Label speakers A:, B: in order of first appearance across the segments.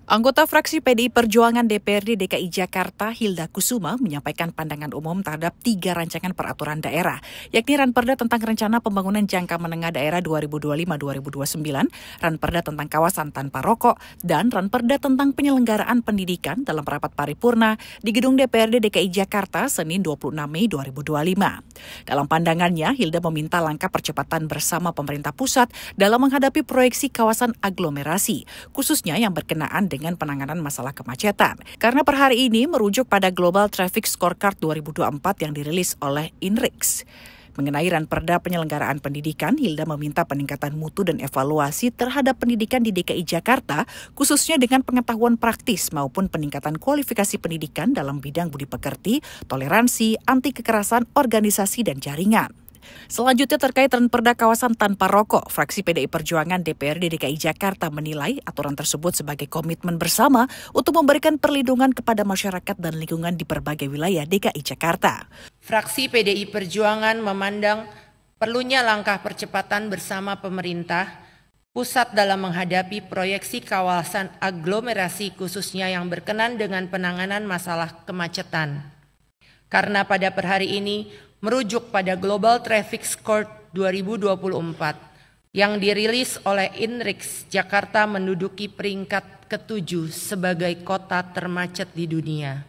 A: Anggota fraksi PDI Perjuangan DPRD DKI Jakarta, Hilda Kusuma, menyampaikan pandangan umum terhadap 3 rancangan peraturan daerah, yakni Ranperda tentang Rencana Pembangunan Jangka Menengah Daerah 2025-2029, Ranperda tentang Kawasan Tanpa Rokok, dan Ranperda tentang Penyelenggaraan Pendidikan dalam rapat paripurna di Gedung DPRD DKI Jakarta, Senin 26 Mei 2025. Dalam pandangannya, Hilda meminta langkah percepatan bersama pemerintah pusat dalam menghadapi proyeksi kawasan aglomerasi, khususnya yang berkenaan dengan penanganan masalah kemacetan. Karena per hari ini merujuk pada Global Traffic Scorecard 2024 yang dirilis oleh INRIX. Mengenai Ranperda penyelenggaraan pendidikan, Hilda meminta peningkatan mutu dan evaluasi terhadap pendidikan di DKI Jakarta, khususnya dengan pengetahuan praktis maupun peningkatan kualifikasi pendidikan dalam bidang budi pekerti, toleransi, anti kekerasan, organisasi, dan jaringan. Selanjutnya terkait Ranperda Kawasan Tanpa Rokok, fraksi PDI Perjuangan DPRD DKI Jakarta menilai aturan tersebut sebagai komitmen bersama untuk memberikan perlindungan kepada masyarakat dan lingkungan di berbagai wilayah DKI Jakarta.
B: Fraksi PDI Perjuangan memandang perlunya langkah percepatan bersama pemerintah pusat dalam menghadapi proyeksi kawasan aglomerasi khususnya yang berkenan dengan penanganan masalah kemacetan. Karena pada per hari ini merujuk pada Global Traffic Score 2024 yang dirilis oleh INRIX, Jakarta menduduki peringkat ke-7 sebagai kota termacet di dunia.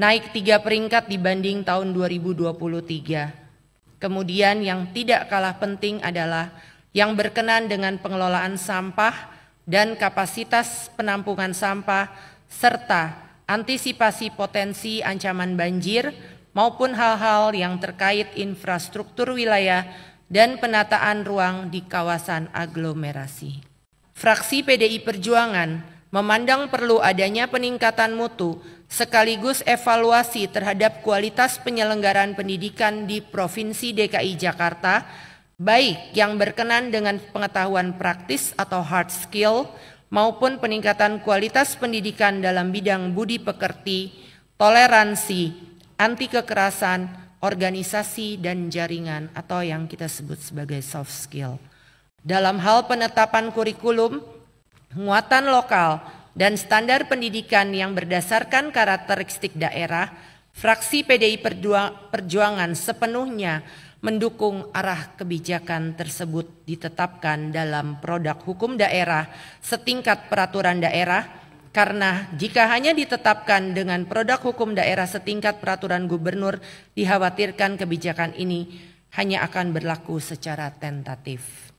B: Naik 3 peringkat dibanding tahun 2023. Kemudian yang tidak kalah penting adalah yang berkenan dengan pengelolaan sampah dan kapasitas penampungan sampah serta antisipasi potensi ancaman banjir maupun hal-hal yang terkait infrastruktur wilayah dan penataan ruang di kawasan aglomerasi. Fraksi PDI Perjuangan memandang perlu adanya peningkatan mutu sekaligus evaluasi terhadap kualitas penyelenggaraan pendidikan di Provinsi DKI Jakarta, baik yang berkenan dengan pengetahuan praktis atau hard skill maupun peningkatan kualitas pendidikan dalam bidang budi pekerti, toleransi, anti kekerasan, organisasi, dan jaringan atau yang kita sebut sebagai soft skill. Dalam hal penetapan kurikulum, muatan lokal, dan standar pendidikan yang berdasarkan karakteristik daerah, fraksi PDI Perjuangan sepenuhnya mendukung arah kebijakan tersebut ditetapkan dalam produk hukum daerah setingkat peraturan daerah. Karena jika hanya ditetapkan dengan produk hukum daerah setingkat peraturan gubernur, dikhawatirkan kebijakan ini hanya akan berlaku secara tentatif.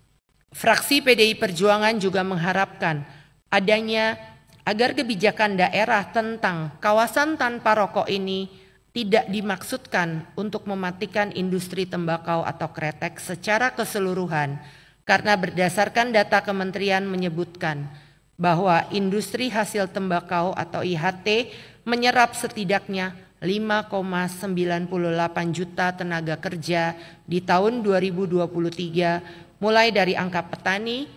B: Fraksi PDI Perjuangan juga mengharapkan adanya agar kebijakan daerah tentang kawasan tanpa rokok ini tidak dimaksudkan untuk mematikan industri tembakau atau kretek secara keseluruhan, karena berdasarkan data kementerian menyebutkan bahwa industri hasil tembakau atau IHT menyerap setidaknya 5,98 juta tenaga kerja di tahun 2023, mulai dari angka petani,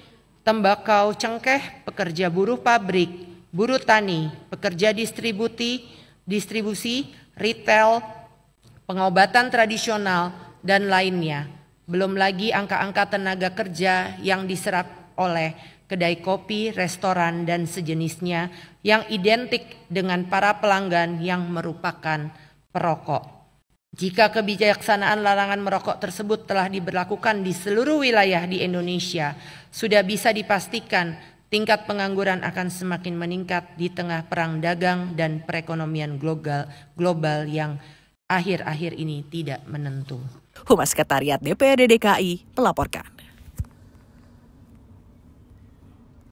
B: tembakau cengkeh, pekerja buruh pabrik, buruh tani, pekerja distribusi, retail, pengobatan tradisional, dan lainnya. Belum lagi angka-angka tenaga kerja yang diserap oleh kedai kopi, restoran, dan sejenisnya yang identik dengan para pelanggan yang merupakan perokok. Jika kebijaksanaan larangan merokok tersebut telah diberlakukan di seluruh wilayah di Indonesia, sudah bisa dipastikan tingkat pengangguran akan semakin meningkat di tengah perang dagang dan perekonomian global yang akhir-akhir ini tidak menentu.
A: Humas Sekretariat DPRD DKI melaporkan.